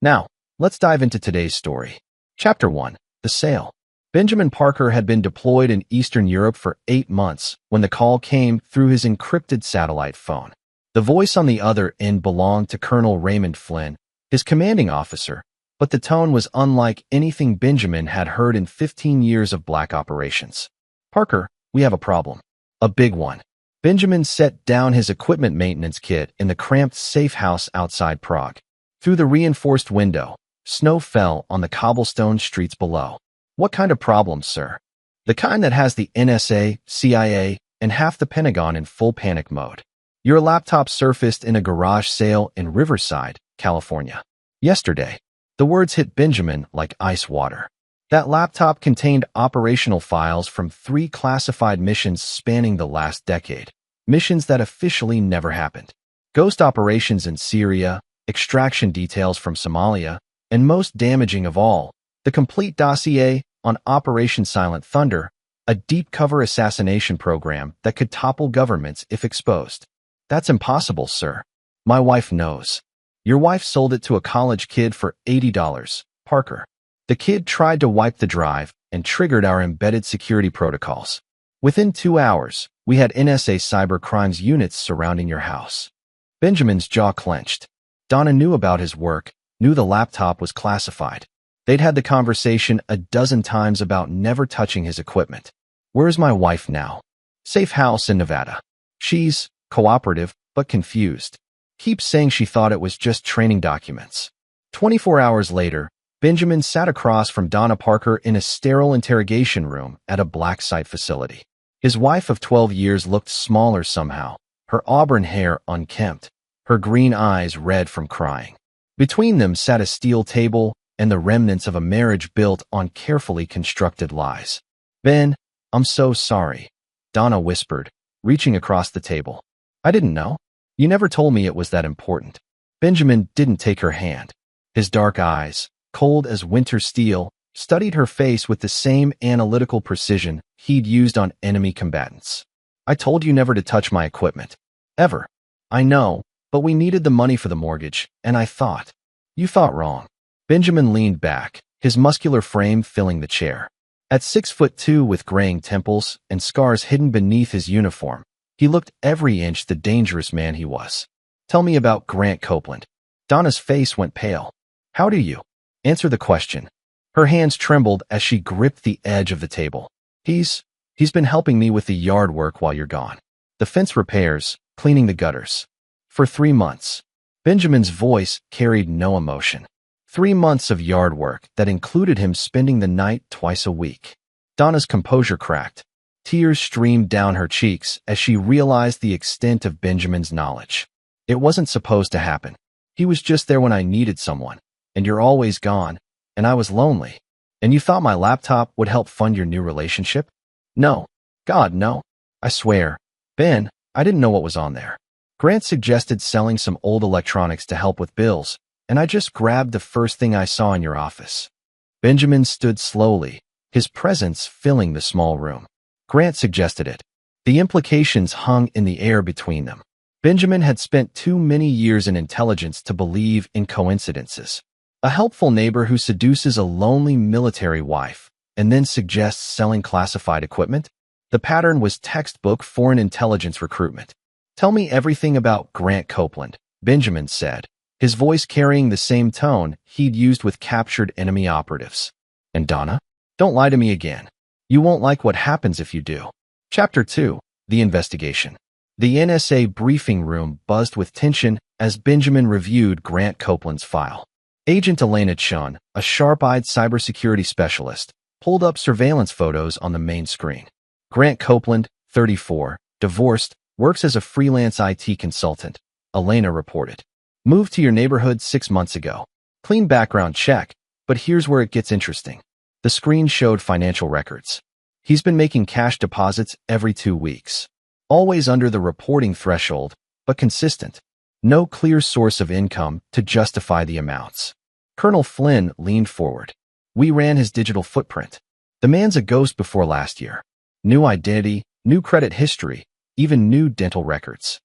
Now, let's dive into today's story. Chapter 1. The Sale. Benjamin Parker had been deployed in Eastern Europe for 8 months when the call came through his encrypted satellite phone. The voice on the other end belonged to Colonel Raymond Flynn, his commanding officer, but the tone was unlike anything Benjamin had heard in 15 years of black operations. "Parker, we have a problem. A big one." Benjamin set down his equipment maintenance kit in the cramped safe house outside Prague. Through the reinforced window, snow fell on the cobblestone streets below. "What kind of problem, sir?" "The kind that has the NSA, CIA, and half the Pentagon in full panic mode. Your laptop surfaced in a garage sale in Riverside, California yesterday." The words hit Benjamin like ice water. That laptop contained operational files from 3 classified missions spanning the last decade. Missions that officially never happened. Ghost operations in Syria, extraction details from Somalia, and most damaging of all, the complete dossier on Operation Silent Thunder, a deep-cover assassination program that could topple governments if exposed. "That's impossible, sir. My wife knows." "Your wife sold it to a college kid for $80, Parker. The kid tried to wipe the drive and triggered our embedded security protocols. Within 2 hours, we had NSA cyber crimes units surrounding your house." Benjamin's jaw clenched. Donna knew about his work, knew the laptop was classified. They'd had the conversation a dozen times about never touching his equipment. "Where's my wife now?" "Safe house in Nevada. She's cooperative, but confused. Keeps saying she thought it was just training documents." 24 hours later, Benjamin sat across from Donna Parker in a sterile interrogation room at a black site facility. His wife of 12 years looked smaller somehow, her auburn hair unkempt, her green eyes red from crying. Between them sat a steel table and the remnants of a marriage built on carefully constructed lies. "Ben, I'm so sorry," Donna whispered, reaching across the table. "I didn't know. You never told me it was that important." Benjamin didn't take her hand. His dark eyes, cold as winter steel, studied her face with the same analytical precision he'd used on enemy combatants. "I told you never to touch my equipment. Ever. I know, but we needed the money for the mortgage, and I thought." "You thought wrong." Benjamin leaned back, his muscular frame filling the chair. At 6'2" with graying temples and scars hidden beneath his uniform, he looked every inch the dangerous man he was. "Tell me about Grant Copeland." Donna's face went pale. "How do you?" "Answer the question." Her hands trembled as she gripped the edge of the table. He's been helping me with the yard work while you're gone. The fence repairs, cleaning the gutters. For 3 months." Benjamin's voice carried no emotion. 3 months of yard work that included him spending the night twice a week. Donna's composure cracked. Tears streamed down her cheeks as she realized the extent of Benjamin's knowledge. "It wasn't supposed to happen. He was just there when I needed someone, and you're always gone, and I was lonely. And you thought my laptop would help fund your new relationship? No. God, no. I swear. Ben, I didn't know what was on there. Grant suggested selling some old electronics to help with bills, and I just grabbed the first thing I saw in your office." Benjamin stood slowly, his presence filling the small room. "Grant suggested it." The implications hung in the air between them. Benjamin had spent too many years in intelligence to believe in coincidences. A helpful neighbor who seduces a lonely military wife and then suggests selling classified equipment? The pattern was textbook foreign intelligence recruitment. "Tell me everything about Grant Copeland," Benjamin said, his voice carrying the same tone he'd used with captured enemy operatives. "And Donna? Don't lie to me again. You won't like what happens if you do." Chapter 2. The Investigation. The NSA briefing room buzzed with tension as Benjamin reviewed Grant Copeland's file. Agent Elena Chun, a sharp-eyed cybersecurity specialist, pulled up surveillance photos on the main screen. Grant Copeland, 34, divorced, works as a freelance IT consultant, Elena reported. "Moved to your neighborhood 6 months ago. Clean background check, but here's where it gets interesting." The screen showed financial records. "He's been making cash deposits every 2 weeks. Always under the reporting threshold, but consistent. No clear source of income to justify the amounts." Colonel Flynn leaned forward. "We ran his digital footprint. The man's a ghost before last year. New identity, new credit history, even new dental records."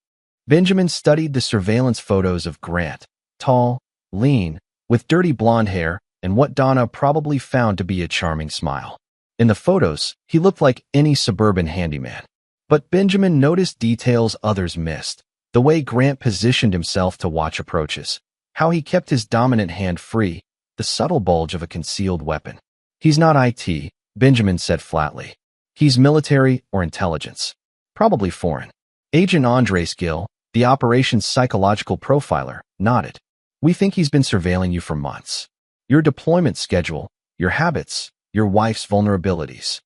Benjamin studied the surveillance photos of Grant, tall, lean, with dirty blonde hair and what Donna probably found to be a charming smile. In the photos, he looked like any suburban handyman. But Benjamin noticed details others missed. The way Grant positioned himself to watch approaches, how he kept his dominant hand free, the subtle bulge of a concealed weapon. He's not IT, Benjamin said flatly. He's military or intelligence. Probably foreign. Agent Andres Gill, the operation's psychological profiler, nodded. We think he's been surveilling you for months. Your deployment schedule, your habits, your wife's vulnerabilities.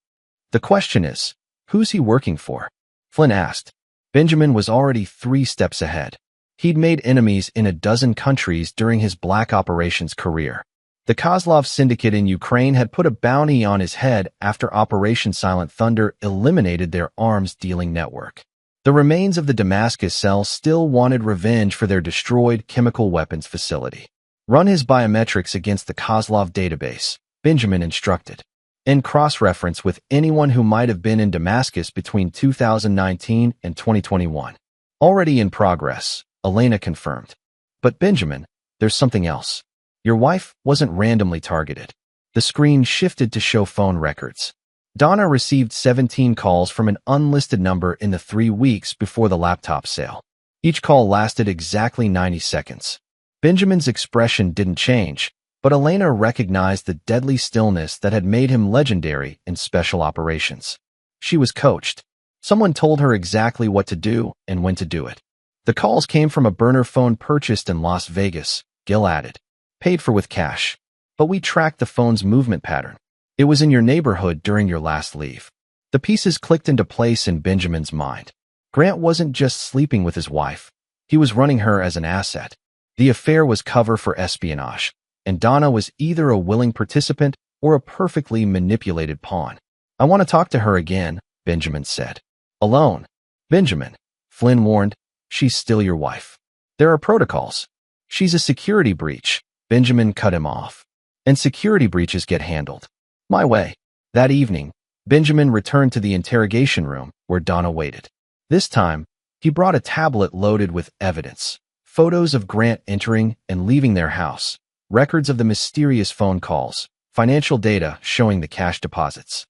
The question is, who's he working for? Flynn asked. Benjamin was already 3 steps ahead. He'd made enemies in a dozen countries during his black operations career. The Kozlov syndicate in Ukraine had put a bounty on his head after Operation Silent Thunder eliminated their arms-dealing network. The remains of the Damascus cell still wanted revenge for their destroyed chemical weapons facility. Run his biometrics against the Kozlov database, Benjamin instructed, and cross-reference with anyone who might have been in Damascus between 2019 and 2021. Already in progress, Elena confirmed. But Benjamin, there's something else. Your wife wasn't randomly targeted. The screen shifted to show phone records. Donna received 17 calls from an unlisted number in the 3 weeks before the laptop sale. Each call lasted exactly 90 seconds. Benjamin's expression didn't change, but Elena recognized the deadly stillness that had made him legendary in special operations. She was coached. Someone told her exactly what to do and when to do it. The calls came from a burner phone purchased in Las Vegas, Gill added. Paid for with cash. But we tracked the phone's movement pattern. It was in your neighborhood during your last leave. The pieces clicked into place in Benjamin's mind. Grant wasn't just sleeping with his wife. He was running her as an asset. The affair was cover for espionage, and Donna was either a willing participant or a perfectly manipulated pawn. I want to talk to her again, Benjamin said. Alone. Benjamin, Flynn warned, she's still your wife. There are protocols. She's a security breach. Benjamin cut him off. And security breaches get handled. My way. That evening, Benjamin returned to the interrogation room where Donna waited. This time, he brought a tablet loaded with evidence. Photos of Grant entering and leaving their house. Records of the mysterious phone calls. Financial data showing the cash deposits.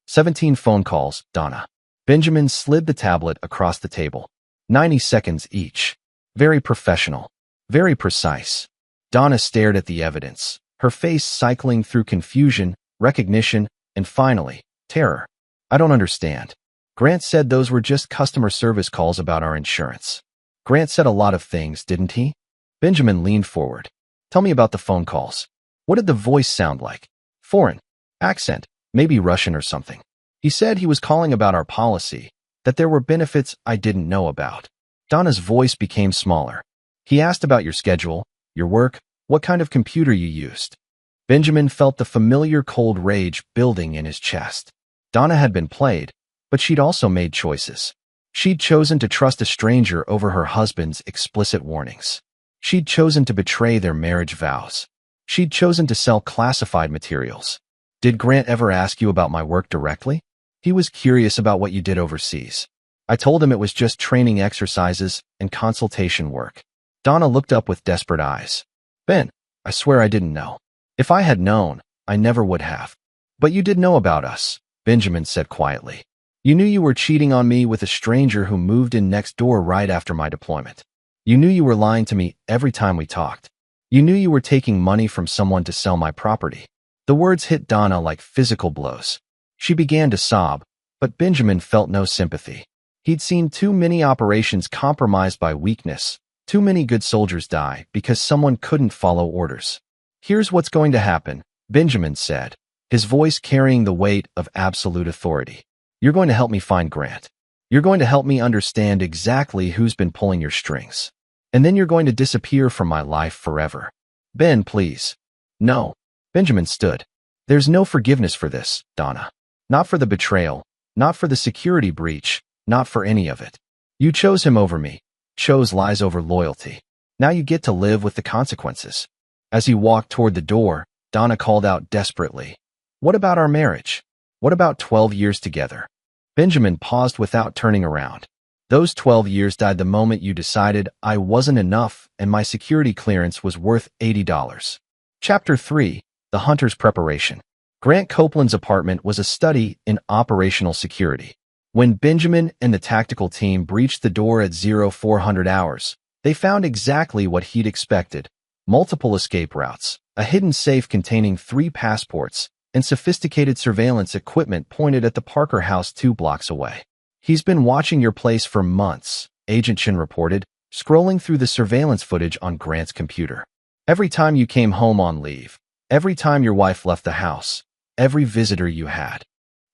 17 phone calls, Donna. Benjamin slid the tablet across the table. 90 seconds each. Very professional. Very precise. Donna stared at the evidence, her face cycling through confusion, recognition, and finally, terror. I don't understand. Grant said those were just customer service calls about our insurance. Grant said a lot of things, didn't he? Benjamin leaned forward. Tell me about the phone calls. What did the voice sound like? Foreign. Accent. Maybe Russian or something. He said he was calling about our policy, that there were benefits I didn't know about. Donna's voice became smaller. He asked about your schedule, your work, what kind of computer you used. Benjamin felt the familiar cold rage building in his chest. Donna had been played, but she'd also made choices. She'd chosen to trust a stranger over her husband's explicit warnings. She'd chosen to betray their marriage vows. She'd chosen to sell classified materials. Did Grant ever ask you about my work directly? He was curious about what you did overseas. I told him it was just training exercises and consultation work. Donna looked up with desperate eyes. Ben, I swear I didn't know. If I had known, I never would have. But you did know about us, Benjamin said quietly. You knew you were cheating on me with a stranger who moved in next door right after my deployment. You knew you were lying to me every time we talked. You knew you were taking money from someone to sell my property. The words hit Donna like physical blows. She began to sob, but Benjamin felt no sympathy. He'd seen too many operations compromised by weakness, too many good soldiers die because someone couldn't follow orders. Here's what's going to happen, Benjamin said, his voice carrying the weight of absolute authority. You're going to help me find Grant. You're going to help me understand exactly who's been pulling your strings. And then you're going to disappear from my life forever. Ben, please. No. Benjamin stood. There's no forgiveness for this, Donna. Not for the betrayal, not for the security breach, not for any of it. You chose him over me, chose lies over loyalty. Now you get to live with the consequences. As he walked toward the door, Donna called out desperately. What about our marriage? What about 12 years together? Benjamin paused without turning around. Those 12 years died the moment you decided I wasn't enough and my security clearance was worth $80. Chapter 3. The Hunter's Preparation. Grant Copeland's apartment was a study in operational security. When Benjamin and the tactical team breached the door at 0400 hours, they found exactly what he'd expected: multiple escape routes, a hidden safe containing 3 passports, and sophisticated surveillance equipment pointed at the Parker house 2 blocks away. "He's been watching your place for months," Agent Chin reported, scrolling through the surveillance footage on Grant's computer. "Every time you came home on leave, every time your wife left the house, every visitor you had."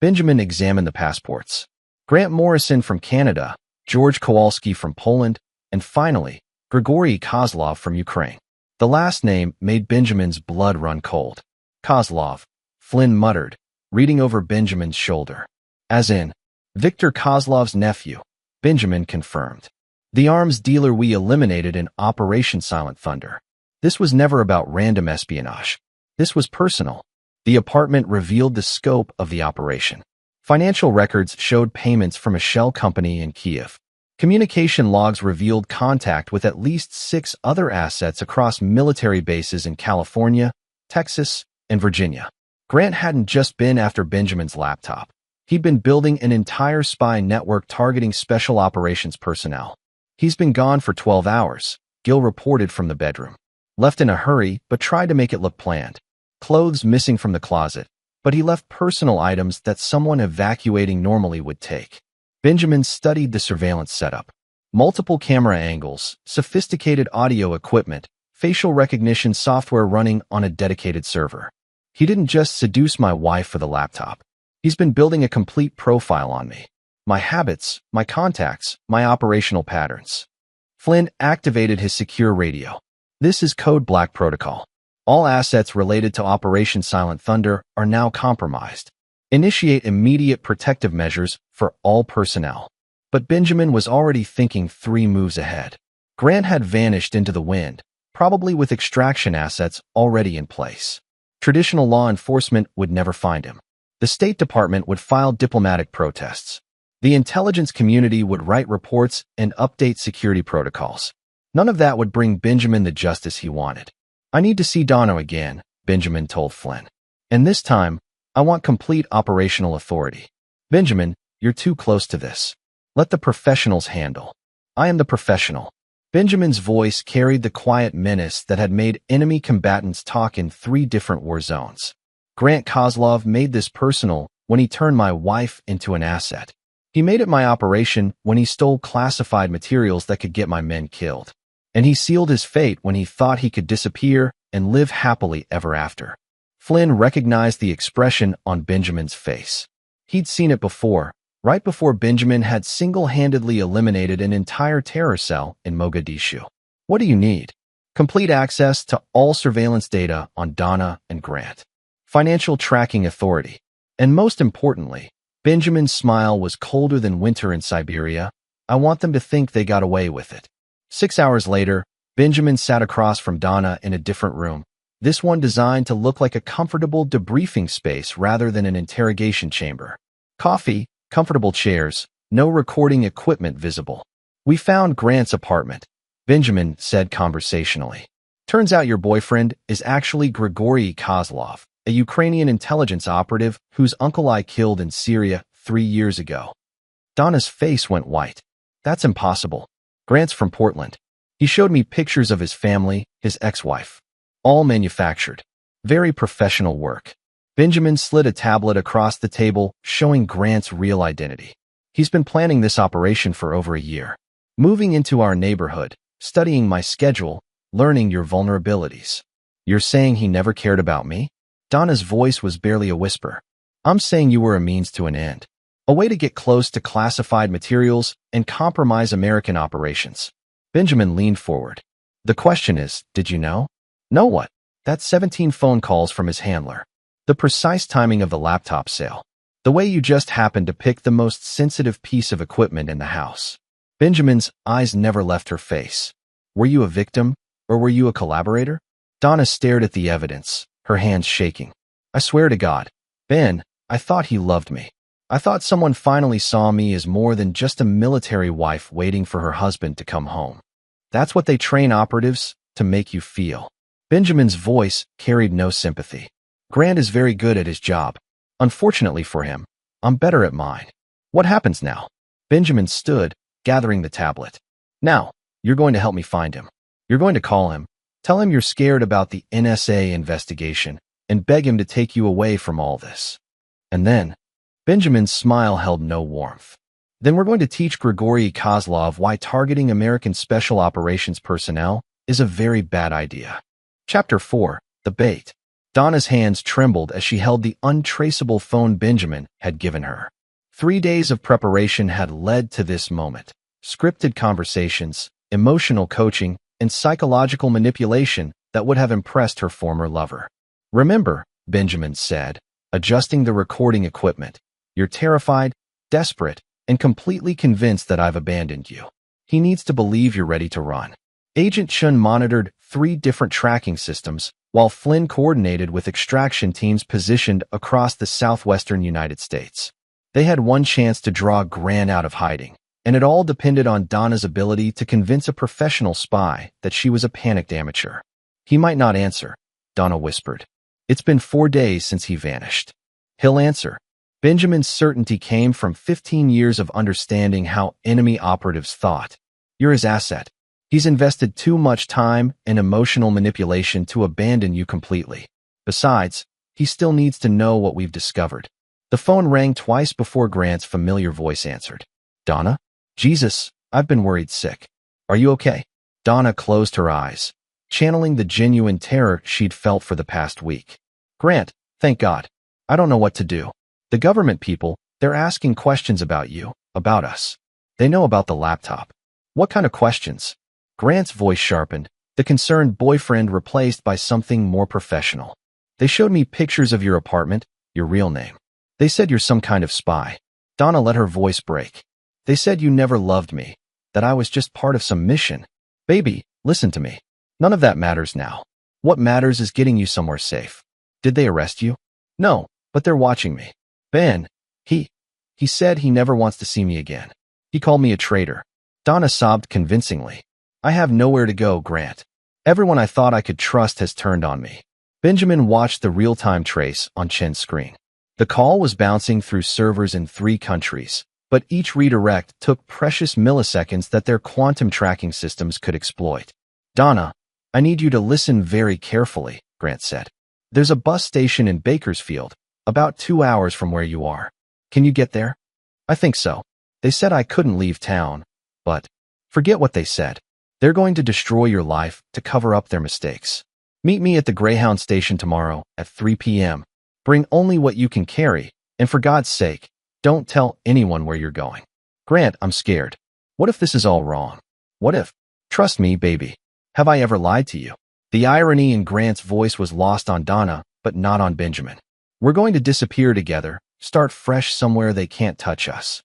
Benjamin examined the passports. Grant Morrison from Canada, George Kowalski from Poland, and finally, Grigory Kozlov from Ukraine. The last name made Benjamin's blood run cold. "Kozlov," Flynn muttered, reading over Benjamin's shoulder. "As in, Viktor Kozlov's nephew," Benjamin confirmed. "The arms dealer we eliminated in Operation Silent Thunder." This was never about random espionage. This was personal. The apartment revealed the scope of the operation. Financial records showed payments from a shell company in Kiev. Communication logs revealed contact with at least 6 other assets across military bases in California, Texas, and Virginia. Grant hadn't just been after Benjamin's laptop. He'd been building an entire spy network targeting special operations personnel. "He's been gone for 12 hours, Gil reported from the bedroom. "Left in a hurry, but tried to make it look planned. Clothes missing from the closet, but he left personal items that someone evacuating normally would take." Benjamin studied the surveillance setup. Multiple camera angles, sophisticated audio equipment, facial recognition software running on a dedicated server. "He didn't just seduce my wife for the laptop. He's been building a complete profile on me. My habits, my contacts, my operational patterns." Flynn activated his secure radio. "This is Code Black Protocol. All assets related to Operation Silent Thunder are now compromised. Initiate immediate protective measures for all personnel." But Benjamin was already thinking 3 moves ahead. Grant had vanished into the wind, probably with extraction assets already in place. Traditional law enforcement would never find him. The State Department would file diplomatic protests. The intelligence community would write reports and update security protocols. None of that would bring Benjamin the justice he wanted. "I need to see Donna again," Benjamin told Flynn. "And this time, I want complete operational authority." "Benjamin, you're too close to this. Let the professionals handle." "I am the professional." Benjamin's voice carried the quiet menace that had made enemy combatants talk in 3 different war zones. "Grant Kozlov made this personal when he turned my wife into an asset. He made it my operation when he stole classified materials that could get my men killed. And he sealed his fate when he thought he could disappear and live happily ever after." Flynn recognized the expression on Benjamin's face. He'd seen it before, right before Benjamin had single-handedly eliminated an entire terror cell in Mogadishu. "What do you need?" "Complete access to all surveillance data on Donna and Grant. Financial tracking authority. And most importantly," Benjamin's smile was colder than winter in Siberia, "I want them to think they got away with it." 6 hours later, Benjamin sat across from Donna in a different room, this one designed to look like a comfortable debriefing space rather than an interrogation chamber. Coffee, comfortable chairs, no recording equipment visible. "We found Grant's apartment," Benjamin said conversationally. "Turns out your boyfriend is actually Grigory Kozlov, a Ukrainian intelligence operative whose uncle I killed in Syria 3 years ago." Donna's face went white. "That's impossible. Grant's from Portland. He showed me pictures of his family, his ex-wife. All manufactured. Very professional work." Benjamin slid a tablet across the table, showing Grant's real identity. "He's been planning this operation for over a year. Moving into our neighborhood, studying my schedule, learning your vulnerabilities." "You're saying he never cared about me?" Donna's voice was barely a whisper. "I'm saying you were a means to an end. A way to get close to classified materials and compromise American operations." Benjamin leaned forward. "The question is, did you know?" "Know what?" "That's 17 phone calls from his handler. The precise timing of the laptop sale. The way you just happened to pick the most sensitive piece of equipment in the house." Benjamin's eyes never left her face. "Were you a victim, or were you a collaborator?" Donna stared at the evidence, her hands shaking. "I swear to God, Ben, I thought he loved me. I thought someone finally saw me as more than just a military wife waiting for her husband to come home. That's what they train operatives to make you feel. Benjamin's voice carried no sympathy. Grant is very good at his job. Unfortunately for him, I'm better at mine. What happens now? Benjamin stood, gathering the tablet. Now, you're going to help me find him. You're going to call him, tell him you're scared about the NSA investigation, and beg him to take you away from all this. And then, Benjamin's smile held no warmth. Then we're going to teach Grigory Kozlov why targeting American Special Operations personnel is a very bad idea. Chapter 4. The Bait. Donna's hands trembled as she held the untraceable phone Benjamin had given her. 3 days of preparation had led to this moment. Scripted conversations, emotional coaching, and psychological manipulation that would have impressed her former lover. Remember, Benjamin said, adjusting the recording equipment, you're terrified, desperate, and completely convinced that I've abandoned you. He needs to believe you're ready to run. Agent Chun monitored 3 different tracking systems, while Flynn coordinated with extraction teams positioned across the southwestern United States. They had one chance to draw Grant out of hiding, and it all depended on Donna's ability to convince a professional spy that she was a panicked amateur. He might not answer, Donna whispered. It's been 4 days since he vanished. He'll answer. Benjamin's certainty came from 15 years of understanding how enemy operatives thought. You're his asset. He's invested too much time and emotional manipulation to abandon you completely. Besides, he still needs to know what we've discovered. The phone rang twice before Grant's familiar voice answered. Donna? Jesus, I've been worried sick. Are you okay? Donna closed her eyes, channeling the genuine terror she'd felt for the past week. Grant, thank God. I don't know what to do. The government people, they're asking questions about you, about us. They know about the laptop. What kind of questions? Grant's voice sharpened, the concerned boyfriend replaced by something more professional. They showed me pictures of your apartment, your real name. They said you're some kind of spy. Donna let her voice break. They said you never loved me, that I was just part of some mission. Baby, listen to me. None of that matters now. What matters is getting you somewhere safe. Did they arrest you? No, but they're watching me. Ben, he said he never wants to see me again. He called me a traitor. Donna sobbed convincingly. I have nowhere to go, Grant. Everyone I thought I could trust has turned on me. Benjamin watched the real-time trace on Chen's screen. The call was bouncing through servers in 3 countries, but each redirect took precious milliseconds that their quantum tracking systems could exploit. Donna, I need you to listen very carefully, Grant said. There's a bus station in Bakersfield, about 2 hours from where you are. Can you get there? I think so. They said I couldn't leave town, but forget what they said. They're going to destroy your life to cover up their mistakes. Meet me at the Greyhound station tomorrow at 3 p.m. Bring only what you can carry, and for God's sake, don't tell anyone where you're going. Grant, I'm scared. What if this is all wrong? What if? Trust me, baby. Have I ever lied to you? The irony in Grant's voice was lost on Donna, but not on Benjamin. We're going to disappear together, start fresh somewhere they can't touch us.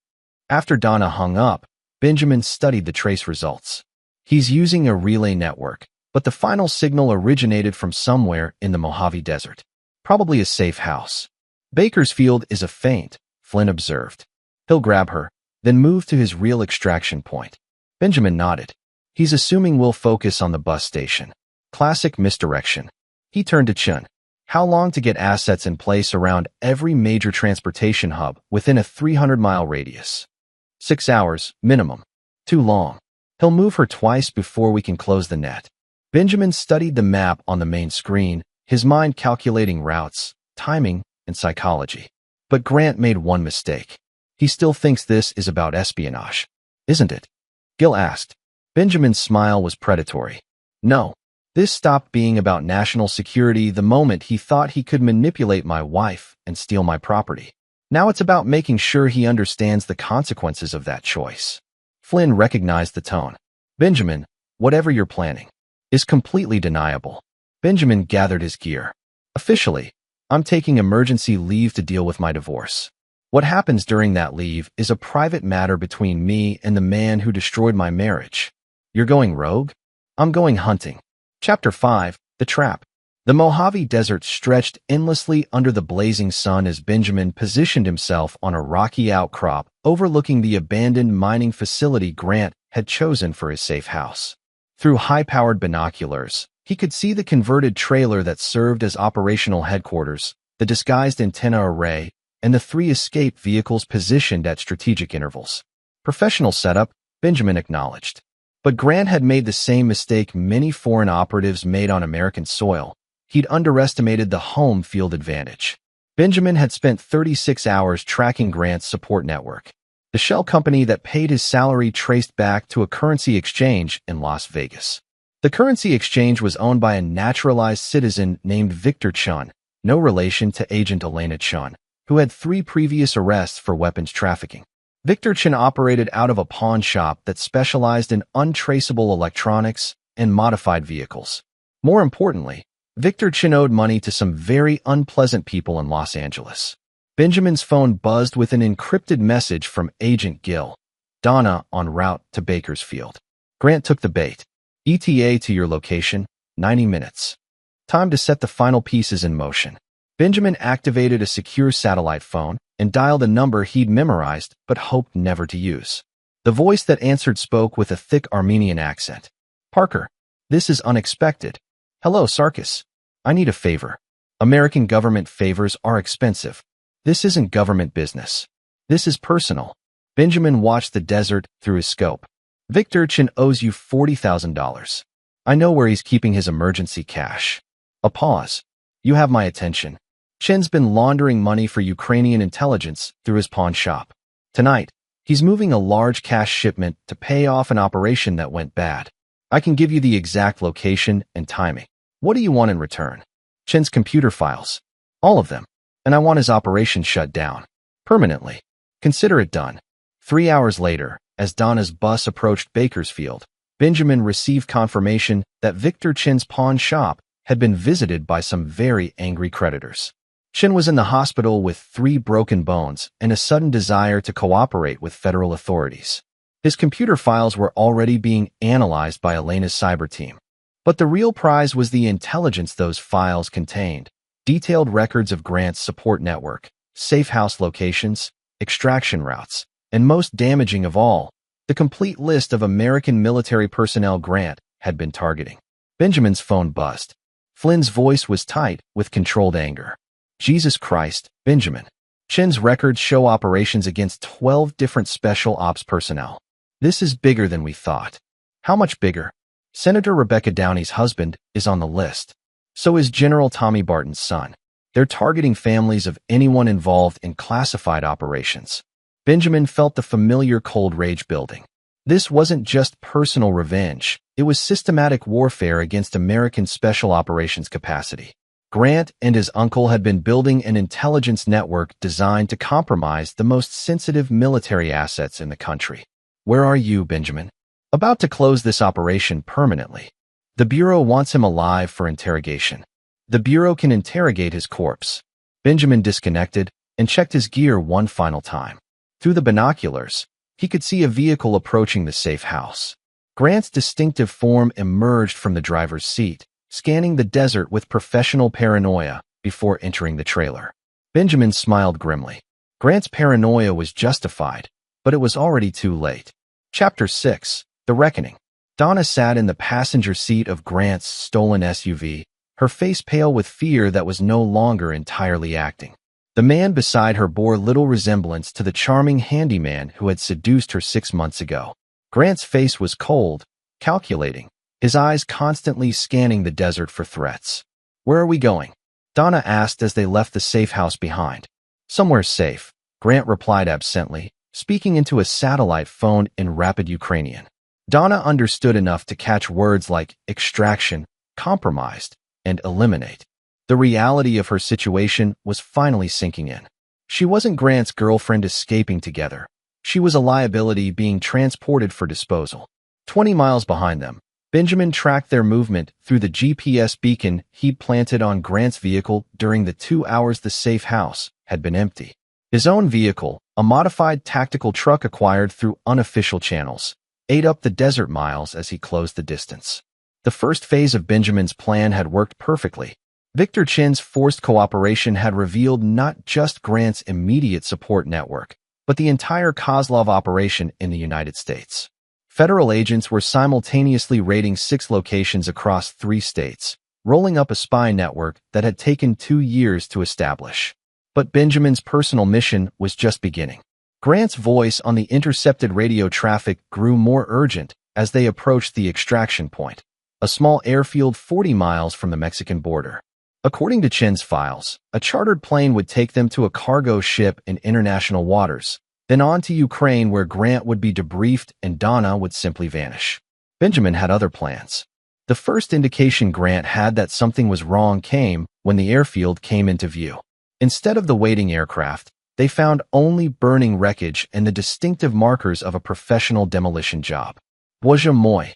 After Donna hung up, Benjamin studied the trace results. He's using a relay network, but the final signal originated from somewhere in the Mojave Desert. Probably a safe house. Bakersfield is a feint, Flynn observed. He'll grab her, then move to his real extraction point. Benjamin nodded. He's assuming we'll focus on the bus station. Classic misdirection. He turned to Chun. How long to get assets in place around every major transportation hub within a 300-mile radius? 6 hours, minimum. Too long. He'll move her twice before we can close the net. Benjamin studied the map on the main screen, his mind calculating routes, timing, and psychology. But Grant made one mistake. He still thinks this is about espionage. Isn't it? Gil asked. Benjamin's smile was predatory. No. This stopped being about national security the moment he thought he could manipulate my wife and steal my property. Now it's about making sure he understands the consequences of that choice. Flynn recognized the tone. Benjamin, whatever you're planning, is completely deniable. Benjamin gathered his gear. Officially, I'm taking emergency leave to deal with my divorce. What happens during that leave is a private matter between me and the man who destroyed my marriage. You're going rogue? I'm going hunting. Chapter 5. The Trap. The Mojave Desert stretched endlessly under the blazing sun as Benjamin positioned himself on a rocky outcrop overlooking the abandoned mining facility Grant had chosen for his safe house. Through high-powered binoculars, he could see the converted trailer that served as operational headquarters, the disguised antenna array, and the 3 escape vehicles positioned at strategic intervals. Professional setup, Benjamin acknowledged. But Grant had made the same mistake many foreign operatives made on American soil. He'd underestimated the home field advantage. Benjamin had spent 36 hours tracking Grant's support network. The shell company that paid his salary traced back to a currency exchange in Las Vegas. The currency exchange was owned by a naturalized citizen named Victor Chun, no relation to Agent Elena Chun, who had 3 previous arrests for weapons trafficking. Victor Chun operated out of a pawn shop that specialized in untraceable electronics and modified vehicles. More importantly, Victor Chun owed money to some very unpleasant people in Los Angeles. Benjamin's phone buzzed with an encrypted message from Agent Gill. Donna en route to Bakersfield. Grant took the bait. ETA to your location, 90 minutes. Time to set the final pieces in motion. Benjamin activated a secure satellite phone and dialed a number he'd memorized but hoped never to use. The voice that answered spoke with a thick Armenian accent. Parker, this is unexpected. Hello, Sarkis. I need a favor. American government favors are expensive. This isn't government business. This is personal. Benjamin watched the desert through his scope. Victor Chun owes you $40,000. I know where he's keeping his emergency cash. A pause. You have my attention. Chin's been laundering money for Ukrainian intelligence through his pawn shop. Tonight, he's moving a large cash shipment to pay off an operation that went bad. I can give you the exact location and timing. What do you want in return? Chin's computer files. All of them. And I want his operation shut down. Permanently. Consider it done. 3 hours later, as Donna's bus approached Bakersfield, Benjamin received confirmation that Victor Chin's pawn shop had been visited by some very angry creditors. Chin was in the hospital with 3 broken bones and a sudden desire to cooperate with federal authorities. His computer files were already being analyzed by Elena's cyber team. But the real prize was the intelligence those files contained. Detailed records of Grant's support network, safe house locations, extraction routes, and most damaging of all, the complete list of American military personnel Grant had been targeting. Benjamin's phone buzzed. Flynn's voice was tight with controlled anger. Jesus Christ, Benjamin. Chin's records show operations against 12 different special ops personnel. This is bigger than we thought. How much bigger? Senator Rebecca Downey's husband is on the list. So is General Tommy Barton's son. They're targeting families of anyone involved in classified operations. Benjamin felt the familiar cold rage building. This wasn't just personal revenge. It was systematic warfare against American special operations capacity. Grant and his uncle had been building an intelligence network designed to compromise the most sensitive military assets in the country. Where are you, Benjamin? About to close this operation permanently. The Bureau wants him alive for interrogation. The Bureau can interrogate his corpse. Benjamin disconnected and checked his gear one final time. Through the binoculars, he could see a vehicle approaching the safe house. Grant's distinctive form emerged from the driver's seat, scanning the desert with professional paranoia before entering the trailer. Benjamin smiled grimly. Grant's paranoia was justified, but it was already too late. Chapter 6. The Reckoning. Donna sat in the passenger seat of Grant's stolen SUV, her face pale with fear that was no longer entirely acting. The man beside her bore little resemblance to the charming handyman who had seduced her 6 months ago. Grant's face was cold, calculating, his eyes constantly scanning the desert for threats. Where are we going? Donna asked as they left the safe house behind. Somewhere safe, Grant replied absently, speaking into a satellite phone in rapid Ukrainian. Donna understood enough to catch words like extraction, compromised, and eliminate. The reality of her situation was finally sinking in. She wasn't Grant's girlfriend escaping together. She was a liability being transported for disposal. 20 miles behind them, Benjamin tracked their movement through the GPS beacon he'd planted on Grant's vehicle during the 2 hours the safe house had been empty. His own vehicle, a modified tactical truck acquired through unofficial channels, ate up the desert miles as he closed the distance. The first phase of Benjamin's plan had worked perfectly. Victor Chin's forced cooperation had revealed not just Grant's immediate support network, but the entire Kozlov operation in the United States. Federal agents were simultaneously raiding 6 locations across 3 states, rolling up a spy network that had taken 2 years to establish. But Benjamin's personal mission was just beginning. Grant's voice on the intercepted radio traffic grew more urgent as they approached the extraction point, a small airfield 40 miles from the Mexican border. According to Chin's files, a chartered plane would take them to a cargo ship in international waters, then on to Ukraine where Grant would be debriefed and Donna would simply vanish. Benjamin had other plans. The first indication Grant had that something was wrong came when the airfield came into view. Instead of the waiting aircraft, they found only burning wreckage and the distinctive markers of a professional demolition job. Bozhe moi,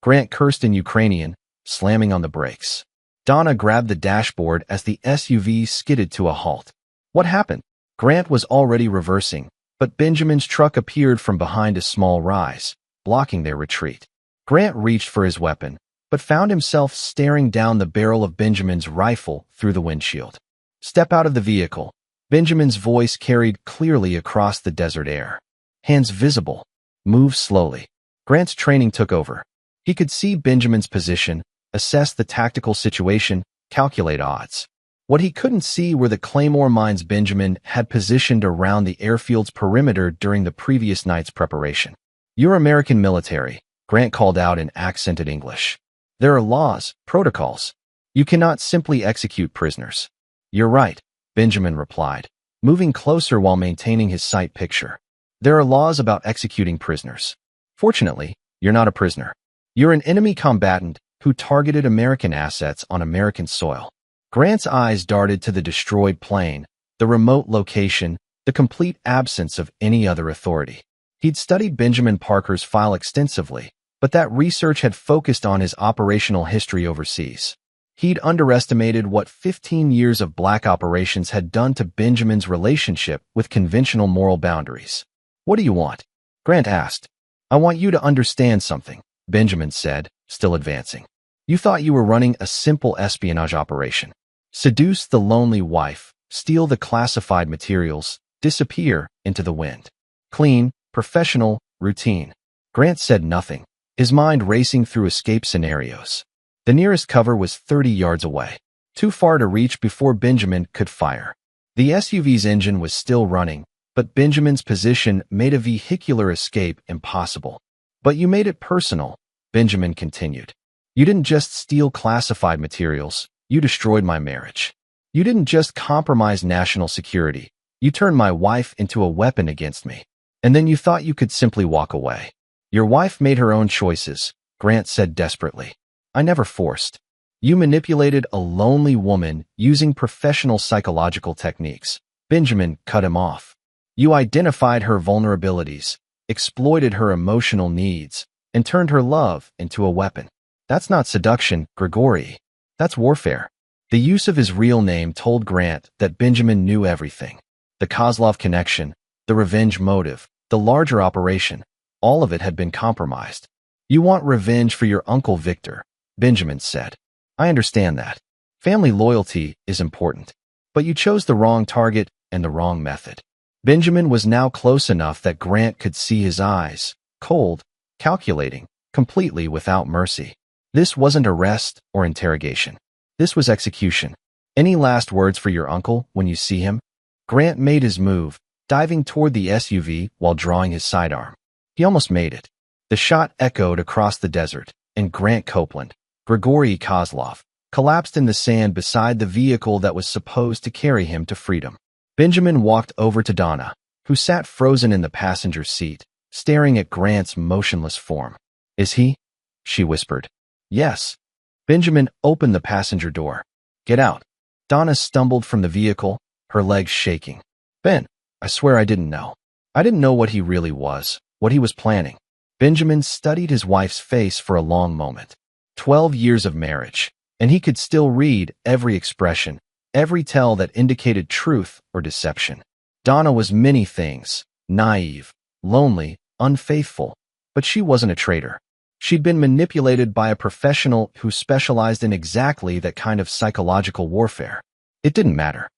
Grant cursed in Ukrainian, slamming on the brakes. Donna grabbed the dashboard as the SUV skidded to a halt. What happened? Grant was already reversing, but Benjamin's truck appeared from behind a small rise, blocking their retreat. Grant reached for his weapon, but found himself staring down the barrel of Benjamin's rifle through the windshield. Step out of the vehicle. Benjamin's voice carried clearly across the desert air. Hands visible. Move slowly. Grant's training took over. He could see Benjamin's position, assess the tactical situation, calculate odds. What he couldn't see were the claymore mines Benjamin had positioned around the airfield's perimeter during the previous night's preparation. "You're American military," Grant called out in accented English. "There are laws, protocols. You cannot simply execute prisoners." "You're right," Benjamin replied, moving closer while maintaining his sight picture. "There are laws about executing prisoners. Fortunately, you're not a prisoner. You're an enemy combatant who targeted American assets on American soil." Grant's eyes darted to the destroyed plane, the remote location, the complete absence of any other authority. He'd studied Benjamin Parker's file extensively, but that research had focused on his operational history overseas. He'd underestimated what 15 years of black operations had done to Benjamin's relationship with conventional moral boundaries. "What do you want?" Grant asked. "I want you to understand something," Benjamin said, still advancing. "You thought you were running a simple espionage operation. Seduce the lonely wife, steal the classified materials, disappear into the wind. Clean, professional, routine." Grant said nothing, his mind racing through escape scenarios. The nearest cover was 30 yards away, too far to reach before Benjamin could fire. The SUV's engine was still running, but Benjamin's position made a vehicular escape impossible. "But you made it personal," Benjamin continued. "You didn't just steal classified materials, you destroyed my marriage. You didn't just compromise national security, you turned my wife into a weapon against me. And then you thought you could simply walk away. Your wife made her own choices," Grant said desperately. "I never forced. You manipulated a lonely woman using professional psychological techniques." Benjamin cut him off. "You identified her vulnerabilities, exploited her emotional needs, and turned her love into a weapon. That's not seduction, Grigory. That's warfare." The use of his real name told Grant that Benjamin knew everything. The Kozlov connection, the revenge motive, the larger operation, all of it had been compromised. "You want revenge for your uncle Victor," Benjamin said. "I understand that. Family loyalty is important. But you chose the wrong target and the wrong method." Benjamin was now close enough that Grant could see his eyes, cold, calculating, completely without mercy. This wasn't arrest or interrogation. This was execution. "Any last words for your uncle when you see him?" Grant made his move, diving toward the SUV while drawing his sidearm. He almost made it. The shot echoed across the desert, and Grant Copeland, Grigory Kozlov, collapsed in the sand beside the vehicle that was supposed to carry him to freedom. Benjamin walked over to Donna, who sat frozen in the passenger seat, staring at Grant's motionless form. "Is he?" she whispered. "Yes." Benjamin opened the passenger door. "Get out." Donna stumbled from the vehicle, her legs shaking. "Ben, I swear I didn't know. I didn't know what he really was, what he was planning." Benjamin studied his wife's face for a long moment. 12 years of marriage, and he could still read every expression, every tell that indicated truth or deception. Donna was many things, naive, lonely, unfaithful, but she wasn't a traitor. She'd been manipulated by a professional who specialized in exactly that kind of psychological warfare. It didn't matter.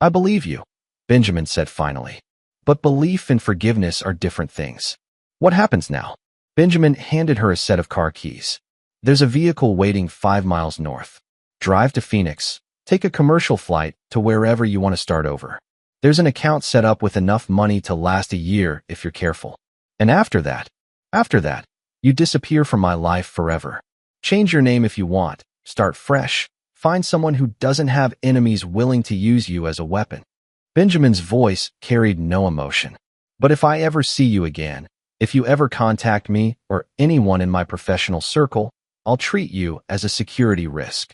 I believe you, Benjamin said finally. But belief and forgiveness are different things. What happens now? Benjamin handed her a set of car keys. There's a vehicle waiting 5 miles north. Drive to Phoenix. Take a commercial flight to wherever you want to start over. There's an account set up with enough money to last a year if you're careful. And after that, you disappear from my life forever. Change your name if you want. Start fresh. Find someone who doesn't have enemies willing to use you as a weapon. Benjamin's voice carried no emotion. But if I ever see you again, if you ever contact me or anyone in my professional circle, I'll treat you as a security risk.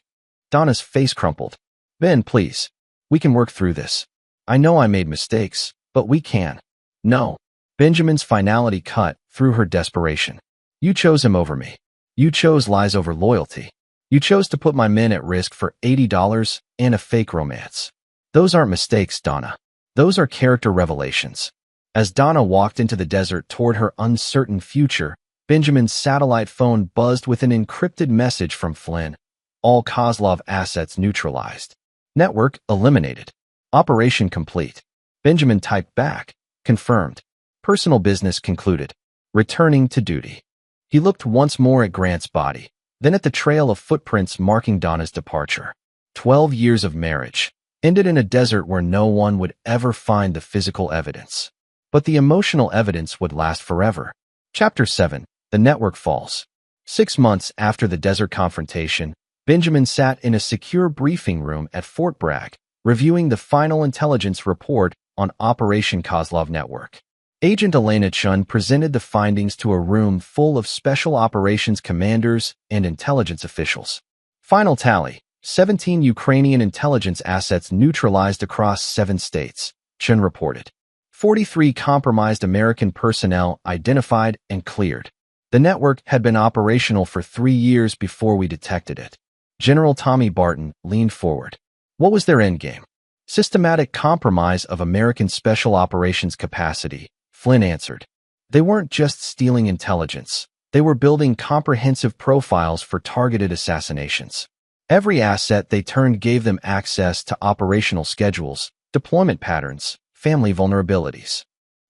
Donna's face crumpled. Ben, please. We can work through this. I know I made mistakes, but we can. No. Benjamin's finality cut through her desperation. You chose him over me. You chose lies over loyalty. You chose to put my men at risk for $80 and a fake romance. Those aren't mistakes, Donna. Those are character revelations. As Donna walked into the desert toward her uncertain future, Benjamin's satellite phone buzzed with an encrypted message from Flynn. All Kozlov assets neutralized. Network eliminated. Operation complete. Benjamin typed back. Confirmed. Personal business concluded. Returning to duty. He looked once more at Grant's body, then at the trail of footprints marking Donna's departure. 12 years of marriage, ended in a desert where no one would ever find the physical evidence. But the emotional evidence would last forever. Chapter 7. The Network Falls. 6 months after the desert confrontation, Benjamin sat in a secure briefing room at Fort Bragg, reviewing the final intelligence report on Operation Kozlov Network. Agent Elena Chun presented the findings to a room full of special operations commanders and intelligence officials. Final tally: 17 Ukrainian intelligence assets neutralized across 7 states, Chun reported. 43 compromised American personnel identified and cleared. The network had been operational for 3 years before we detected it. General Tommy Barton leaned forward. What was their endgame? Systematic compromise of American special operations capacity, Flynn answered. They weren't just stealing intelligence. They were building comprehensive profiles for targeted assassinations. Every asset they turned gave them access to operational schedules, deployment patterns, family vulnerabilities.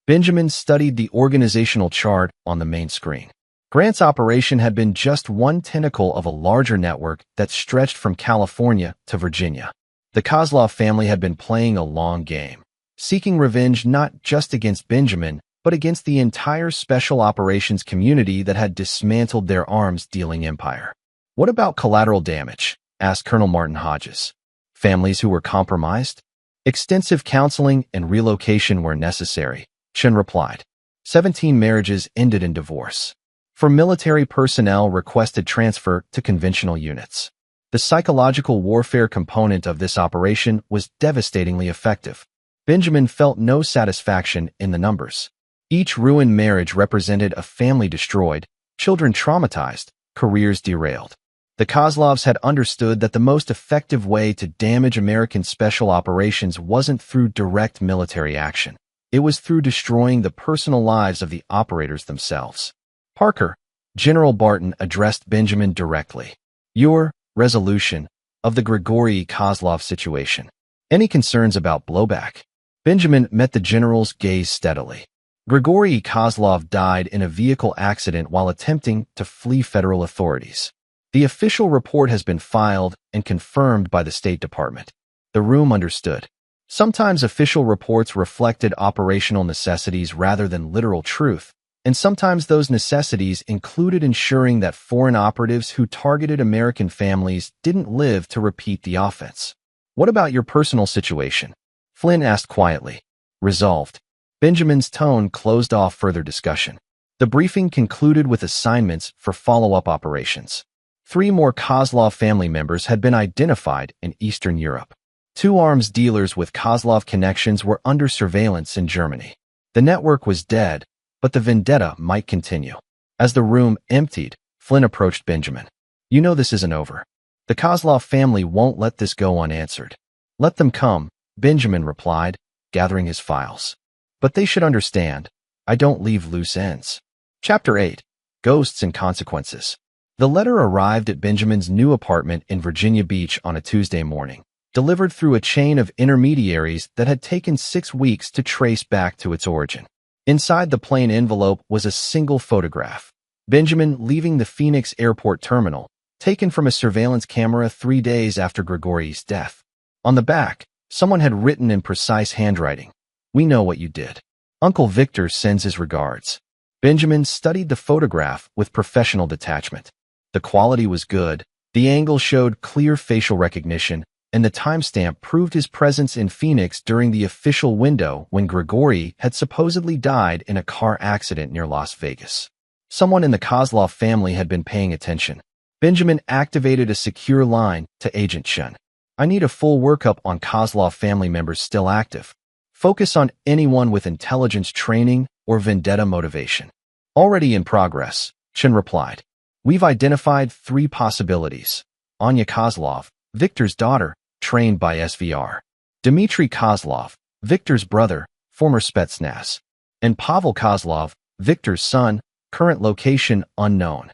Benjamin studied the organizational chart on the main screen. Grant's operation had been just one tentacle of a larger network that stretched from California to Virginia. The Kozlov family had been playing a long game, seeking revenge not just against Benjamin, but against the entire special operations community that had dismantled their arms-dealing empire. What about collateral damage? Asked Colonel Martin Hodges. Families who were compromised? Extensive counseling and relocation were necessary, Chun replied. 17 marriages ended in divorce. For military personnel requested transfer to conventional units. The psychological warfare component of this operation was devastatingly effective. Benjamin felt no satisfaction in the numbers. Each ruined marriage represented a family destroyed, children traumatized, careers derailed. The Kozlovs had understood that the most effective way to damage American special operations wasn't through direct military action. It was through destroying the personal lives of the operators themselves. Parker, General Barton addressed Benjamin directly. Your resolution of the Grigory Kozlov situation. Any concerns about blowback? Benjamin met the general's gaze steadily. Grigory Kozlov died in a vehicle accident while attempting to flee federal authorities. The official report has been filed and confirmed by the State Department. The room understood. Sometimes official reports reflected operational necessities rather than literal truth, and sometimes those necessities included ensuring that foreign operatives who targeted American families didn't live to repeat the offense. What about your personal situation? Flynn asked quietly. Resolved. Benjamin's tone closed off further discussion. The briefing concluded with assignments for follow-up operations. 3 more Kozlov family members had been identified in Eastern Europe. 2 arms dealers with Kozlov connections were under surveillance in Germany. The network was dead, but the vendetta might continue. As the room emptied, Flynn approached Benjamin. You know this isn't over. The Kozlov family won't let this go unanswered. Let them come, Benjamin replied, gathering his files. But they should understand, I don't leave loose ends. Chapter 8. Ghosts and Consequences. The letter arrived at Benjamin's new apartment in Virginia Beach on a Tuesday morning, delivered through a chain of intermediaries that had taken 6 weeks to trace back to its origin. Inside the plain envelope was a single photograph. Benjamin leaving the Phoenix airport terminal, taken from a surveillance camera 3 days after Grigori's death. On the back, someone had written in precise handwriting, "We know what you did. Uncle Victor sends his regards." Benjamin studied the photograph with professional detachment. The quality was good, the angle showed clear facial recognition, and the timestamp proved his presence in Phoenix during the official window when Grigori had supposedly died in a car accident near Las Vegas. Someone in the Kozlov family had been paying attention. Benjamin activated a secure line to Agent Chen. "I need a full workup on Kozlov family members still active. Focus on anyone with intelligence training or vendetta motivation." "Already in progress," Chen replied. "We've identified 3 possibilities. Anya Kozlov, Victor's daughter, trained by SVR. Dmitry Kozlov, Victor's brother, former Spetsnaz. And Pavel Kozlov, Victor's son, current location unknown.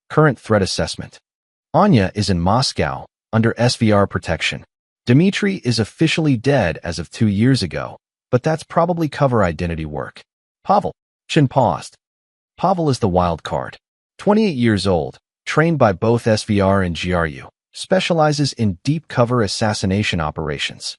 Current threat assessment. Anya is in Moscow, under SVR protection. Dmitry is officially dead as of 2 years ago, but that's probably cover identity work. Pavel." Chen paused. Pavel is the wild card. 28 years old, trained by both SVR and GRU, specializes in deep cover assassination operations.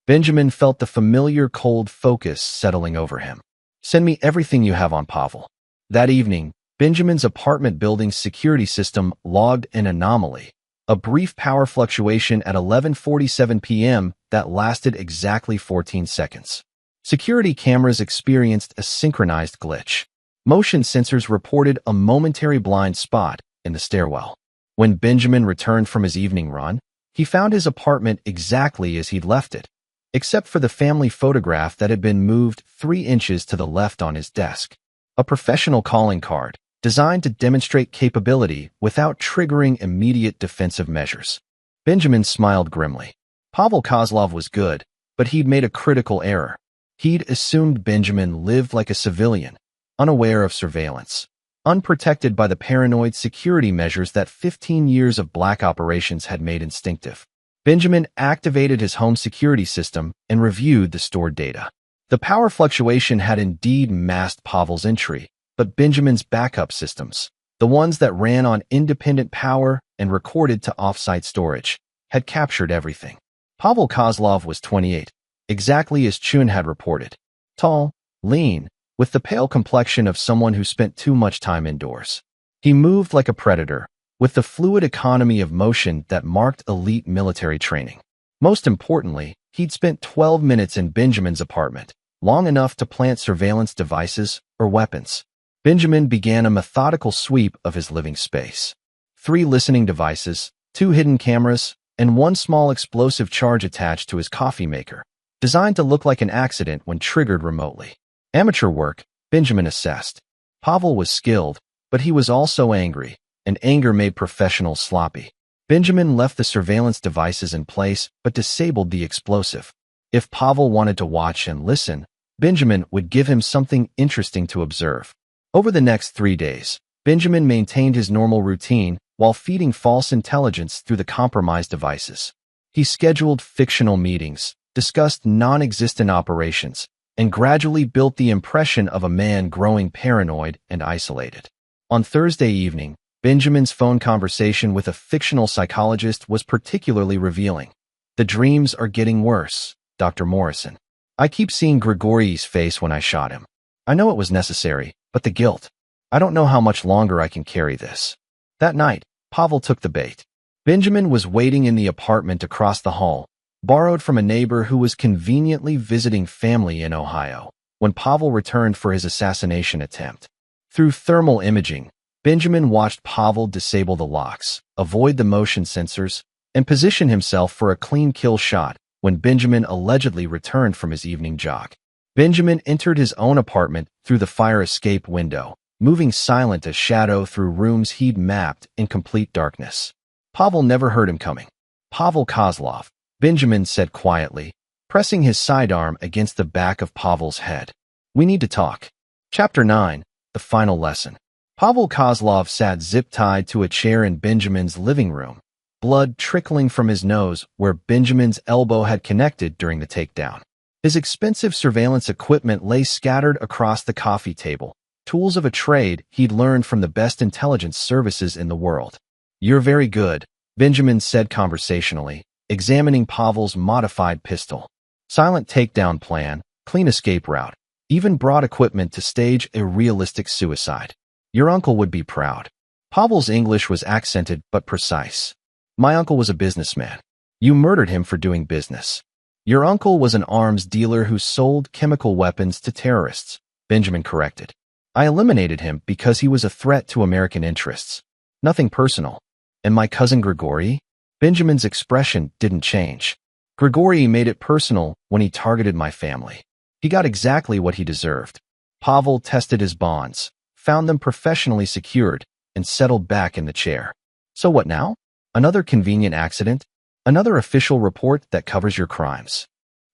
Benjamin felt the familiar cold focus settling over him. "Send me everything you have on Pavel." That evening, Benjamin's apartment building's security system logged an anomaly, a brief power fluctuation at 11:47 p.m. that lasted exactly 14 seconds. Security cameras experienced a synchronized glitch. Motion sensors reported a momentary blind spot in the stairwell. When Benjamin returned from his evening run, he found his apartment exactly as he'd left it, except for the family photograph that had been moved 3 inches to the left on his desk. A professional calling card, designed to demonstrate capability without triggering immediate defensive measures. Benjamin smiled grimly. Pavel Kozlov was good, but he'd made a critical error. He'd assumed Benjamin lived like a civilian, unaware of surveillance, unprotected by the paranoid security measures that 15 years of black operations had made instinctive. Benjamin activated his home security system and reviewed the stored data. The power fluctuation had indeed masked Pavel's entry, but Benjamin's backup systems, the ones that ran on independent power and recorded to off-site storage, had captured everything. Pavel Kozlov was 28, exactly as Chun had reported. Tall, lean, with the pale complexion of someone who spent too much time indoors. He moved like a predator, with the fluid economy of motion that marked elite military training. Most importantly, he'd spent 12 minutes in Benjamin's apartment, long enough to plant surveillance devices or weapons. Benjamin began a methodical sweep of his living space. 3 listening devices, 2 hidden cameras, and 1 small explosive charge attached to his coffee maker, designed to look like an accident when triggered remotely. Amateur work, Benjamin assessed. Pavel was skilled, but he was also angry, and anger made professionals sloppy. Benjamin left the surveillance devices in place but disabled the explosive. If Pavel wanted to watch and listen, Benjamin would give him something interesting to observe. Over the next 3 days, Benjamin maintained his normal routine while feeding false intelligence through the compromised devices. He scheduled fictional meetings, discussed non-existent operations, and gradually built the impression of a man growing paranoid and isolated. On Thursday evening, Benjamin's phone conversation with a fictional psychologist was particularly revealing. "The dreams are getting worse, Dr. Morrison. I keep seeing Grigori's face when I shot him. I know it was necessary, but the guilt. I don't know how much longer I can carry this." That night, Pavel took the bait. Benjamin was waiting in the apartment across the hall, borrowed from a neighbor who was conveniently visiting family in Ohio, when Pavel returned for his assassination attempt. Through thermal imaging, Benjamin watched Pavel disable the locks, avoid the motion sensors, and position himself for a clean kill shot when Benjamin allegedly returned from his evening jog. Benjamin entered his own apartment through the fire escape window, moving silent as shadow through rooms he'd mapped in complete darkness. Pavel never heard him coming. "Pavel Kozlov," Benjamin said quietly, pressing his sidearm against the back of Pavel's head. "We need to talk." Chapter 9, The Final Lesson. Pavel Kozlov sat zip-tied to a chair in Benjamin's living room, blood trickling from his nose where Benjamin's elbow had connected during the takedown. His expensive surveillance equipment lay scattered across the coffee table, tools of a trade he'd learned from the best intelligence services in the world. "You're very good," Benjamin said conversationally, examining Pavel's modified pistol. Silent takedown plan, clean escape route, even brought equipment to stage a realistic suicide. "Your uncle would be proud." Pavel's English was accented but precise. "My uncle was a businessman. You murdered him for doing business." "Your uncle was an arms dealer who sold chemical weapons to terrorists," Benjamin corrected. "I eliminated him because he was a threat to American interests. Nothing personal." "And my cousin Grigory?" Benjamin's expression didn't change. "Grigory made it personal when he targeted my family. He got exactly what he deserved." Pavel tested his bonds, found them professionally secured, and settled back in the chair. "So what now? Another convenient accident? Another official report that covers your crimes?"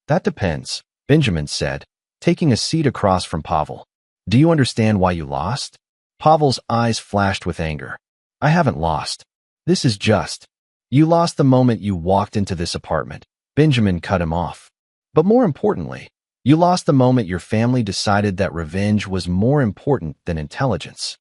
"That depends," Benjamin said, taking a seat across from Pavel. "Do you understand why you lost?" Pavel's eyes flashed with anger. "I haven't lost. This is just. You lost the moment you walked into this apartment." Benjamin cut him off. "But more importantly, you lost the moment your family decided that revenge was more important than intelligence."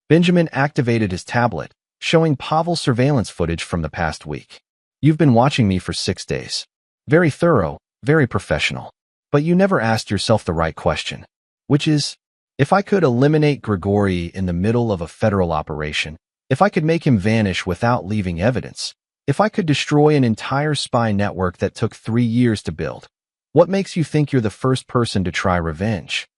Benjamin activated his tablet, showing Pavel surveillance footage from the past week. "You've been watching me for 6 days. Very thorough, very professional. But you never asked yourself the right question, which is, if I could eliminate Grigory in the middle of a federal operation, if I could make him vanish without leaving evidence, if I could destroy an entire spy network that took 3 years to build, what makes you think you're the first person to try revenge?"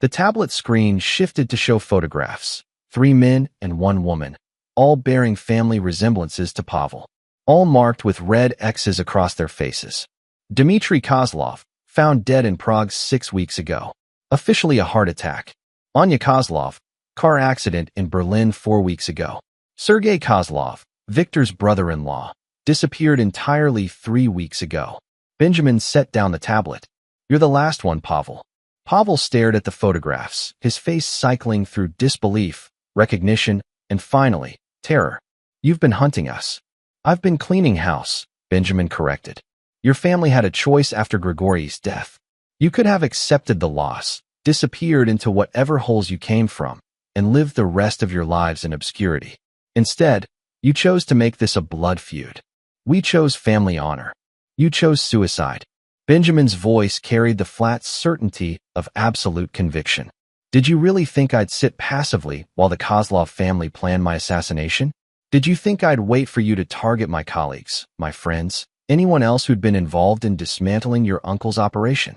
The tablet screen shifted to show photographs, 3 men and 1 woman, all bearing family resemblances to Pavel, all marked with red X's across their faces. Dmitry Kozlov, found dead in Prague 6 weeks ago. Officially a heart attack. Anya Kozlov, car accident in Berlin 4 weeks ago. Sergei Kozlov, Victor's brother-in-law, disappeared entirely 3 weeks ago. Benjamin set down the tablet. "You're the last one, Pavel." Pavel stared at the photographs, his face cycling through disbelief, recognition, and finally, terror. "You've been hunting us." "I've been cleaning house," Benjamin corrected. "Your family had a choice after Grigory's death. You could have accepted the loss, disappeared into whatever holes you came from, and lived the rest of your lives in obscurity. Instead, you chose to make this a blood feud. We chose family honor. You chose suicide." Benjamin's voice carried the flat certainty of absolute conviction. "Did you really think I'd sit passively while the Kozlov family planned my assassination? Did you think I'd wait for you to target my colleagues, my friends, anyone else who'd been involved in dismantling your uncle's operation?"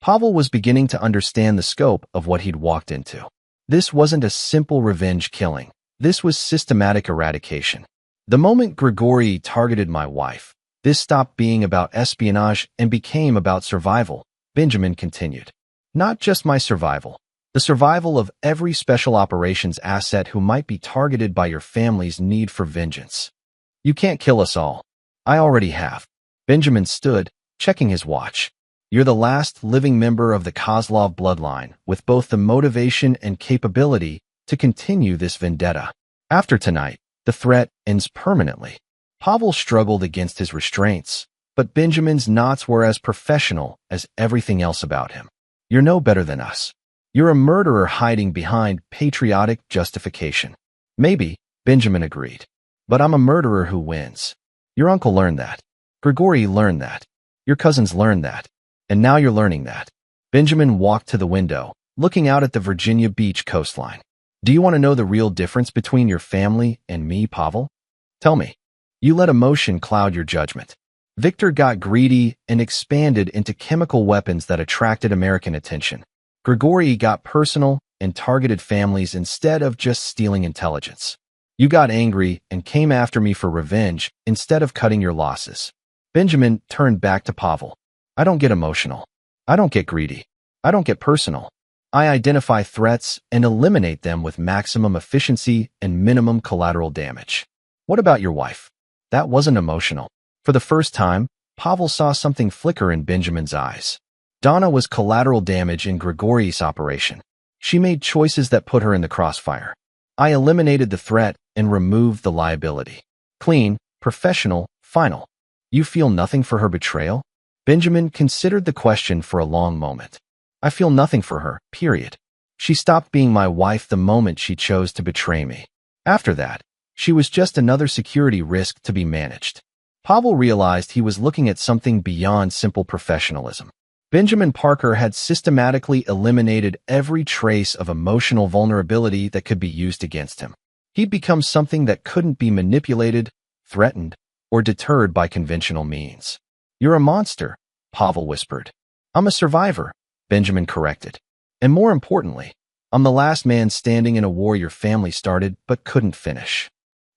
Pavel was beginning to understand the scope of what he'd walked into. This wasn't a simple revenge killing. This was systematic eradication. "The moment Grigory targeted my wife, this stopped being about espionage and became about survival," Benjamin continued. "Not just my survival. The survival of every special operations asset who might be targeted by your family's need for vengeance. You can't kill us all. I already have." Benjamin stood, checking his watch. "You're the last living member of the Kozlov bloodline with both the motivation and capability to continue this vendetta. After tonight, the threat ends permanently." Pavel struggled against his restraints, but Benjamin's knots were as professional as everything else about him. "You're no better than us. You're a murderer hiding behind patriotic justification." "Maybe," Benjamin agreed. "But I'm a murderer who wins. Your uncle learned that. Grigory learned that. Your cousins learned that. And now you're learning that." Benjamin walked to the window, looking out at the Virginia Beach coastline. "Do you want to know the real difference between your family and me, Pavel? Tell me." You let emotion cloud your judgment. Victor got greedy and expanded into chemical weapons that attracted American attention. Grigory got personal and targeted families instead of just stealing intelligence. You got angry and came after me for revenge instead of cutting your losses. Benjamin turned back to Pavel. "I don't get emotional. I don't get greedy. I don't get personal. I identify threats and eliminate them with maximum efficiency and minimum collateral damage. What about your wife?" That wasn't emotional. For the first time, Pavel saw something flicker in Benjamin's eyes. Donna was collateral damage in Grigory's operation. She made choices that put her in the crossfire. I eliminated the threat and removed the liability. Clean, professional, final. You feel nothing for her betrayal? Benjamin considered the question for a long moment. I feel nothing for her, period. She stopped being my wife the moment she chose to betray me. After that, she was just another security risk to be managed. Pavel realized he was looking at something beyond simple professionalism. Benjamin Parker had systematically eliminated every trace of emotional vulnerability that could be used against him. He'd become something that couldn't be manipulated, threatened, or deterred by conventional means. You're a monster, Pavel whispered. I'm a survivor, Benjamin corrected. And more importantly, I'm the last man standing in a war your family started but couldn't finish.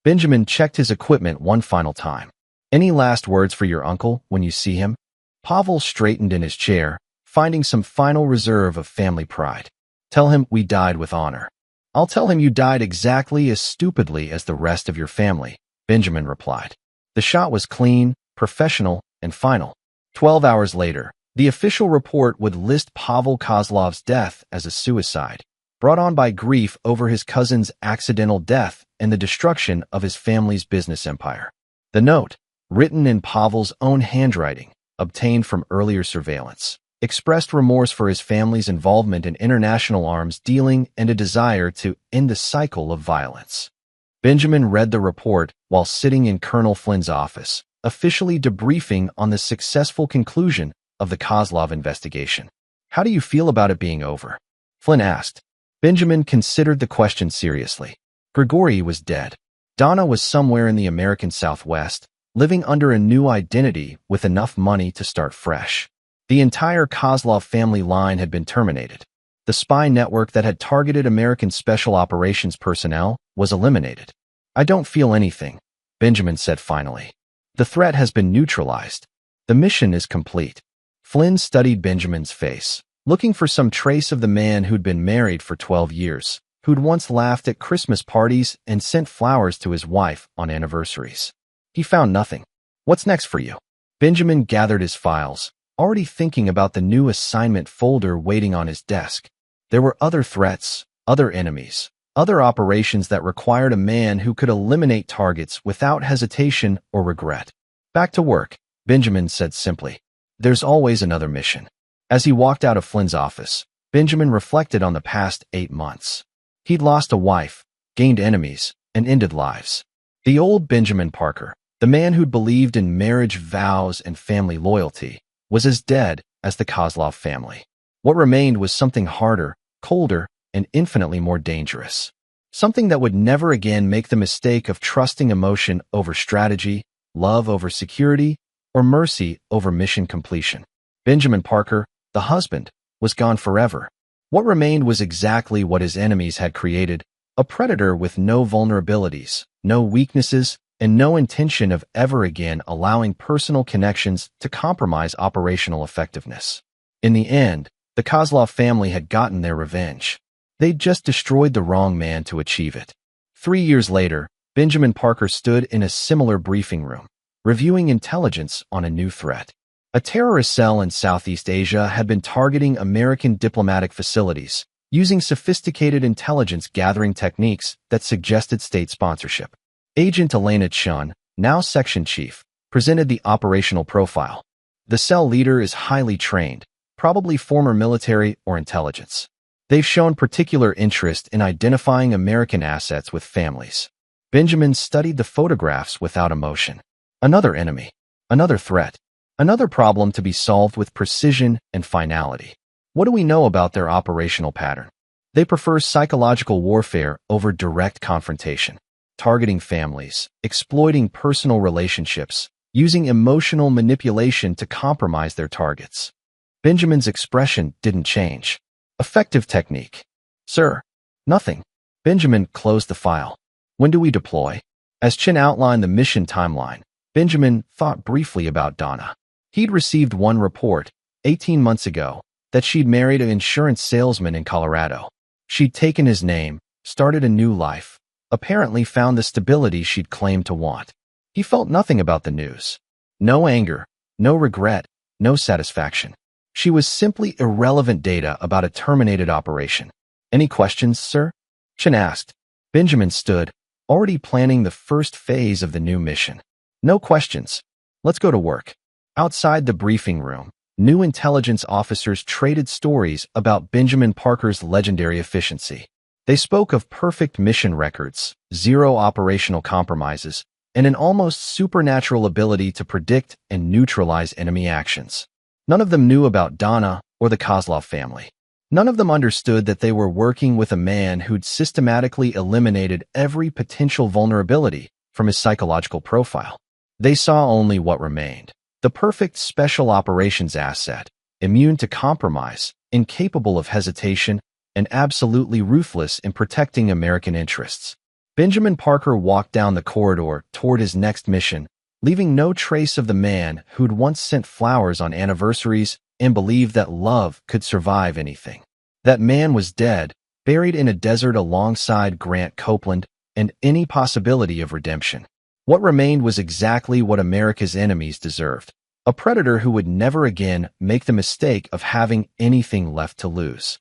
Benjamin checked his equipment one final time. Any last words for your uncle when you see him? Pavel straightened in his chair, finding some final reserve of family pride. Tell him we died with honor. I'll tell him you died exactly as stupidly as the rest of your family, Benjamin replied. The shot was clean, professional, and final. 12 hours later, the official report would list Pavel Kozlov's death as a suicide, brought on by grief over his cousin's accidental death and the destruction of his family's business empire. The note, written in Pavel's own handwriting, obtained from earlier surveillance, expressed remorse for his family's involvement in international arms dealing and a desire to end the cycle of violence. Benjamin read the report while sitting in Colonel Flynn's office, officially debriefing on the successful conclusion of the Kozlov investigation. How do you feel about it being over? Flynn asked. Benjamin considered the question seriously. Grigory was dead. Donna was somewhere in the American Southwest, living under a new identity with enough money to start fresh. The entire Kozlov family line had been terminated. The spy network that had targeted American Special Operations personnel was eliminated. I don't feel anything, Benjamin said finally. The threat has been neutralized. The mission is complete. Flynn studied Benjamin's face, looking for some trace of the man who'd been married for 12 years, who'd once laughed at Christmas parties and sent flowers to his wife on anniversaries. He found nothing. What's next for you? Benjamin gathered his files, already thinking about the new assignment folder waiting on his desk. There were other threats, other enemies, other operations that required a man who could eliminate targets without hesitation or regret. Back to work, Benjamin said simply. There's always another mission. As he walked out of Flynn's office, Benjamin reflected on the past 8 months. He'd lost a wife, gained enemies, and ended lives. The old Benjamin Parker, the man who'd believed in marriage vows and family loyalty, was as dead as the Kozlov family. What remained was something harder, colder, and infinitely more dangerous. Something that would never again make the mistake of trusting emotion over strategy, love over security, or mercy over mission completion. Benjamin Parker, the husband, was gone forever. What remained was exactly what his enemies had created, a predator with no vulnerabilities, no weaknesses, and no intention of ever again allowing personal connections to compromise operational effectiveness. In the end, the Kozlov family had gotten their revenge. They'd just destroyed the wrong man to achieve it. 3 years later, Benjamin Parker stood in a similar briefing room, reviewing intelligence on a new threat. A terrorist cell in Southeast Asia had been targeting American diplomatic facilities, using sophisticated intelligence gathering techniques that suggested state sponsorship. Agent Elena Chun, now section chief, presented the operational profile. The cell leader is highly trained, probably former military or intelligence. They've shown particular interest in identifying American assets with families. Benjamin studied the photographs without emotion. Another enemy, another threat, another problem to be solved with precision and finality. What do we know about their operational pattern? They prefer psychological warfare over direct confrontation, targeting families, exploiting personal relationships, using emotional manipulation to compromise their targets. Benjamin's expression didn't change. Effective technique. Sir, nothing. Benjamin closed the file. When do we deploy? As Chin outlined the mission timeline, Benjamin thought briefly about Donna. He'd received one report, 18 months ago, that she'd married an insurance salesman in Colorado. She'd taken his name, started a new life, apparently found the stability she'd claimed to want. He felt nothing about the news. No anger, no regret, no satisfaction. She was simply irrelevant data about a terminated operation. Any questions, sir? Chin asked. Benjamin stood, already planning the first phase of the new mission. No questions. Let's go to work. Outside the briefing room, new intelligence officers traded stories about Benjamin Parker's legendary efficiency. They spoke of perfect mission records, zero operational compromises, and an almost supernatural ability to predict and neutralize enemy actions. None of them knew about Donna or the Kozlov family. None of them understood that they were working with a man who'd systematically eliminated every potential vulnerability from his psychological profile. They saw only what remained: the perfect special operations asset, immune to compromise, incapable of hesitation, and absolutely ruthless in protecting American interests. Benjamin Parker walked down the corridor toward his next mission, leaving no trace of the man who'd once sent flowers on anniversaries and believed that love could survive anything. That man was dead, buried in a desert alongside Grant Copeland and any possibility of redemption. What remained was exactly what America's enemies deserved: a predator who would never again make the mistake of having anything left to lose.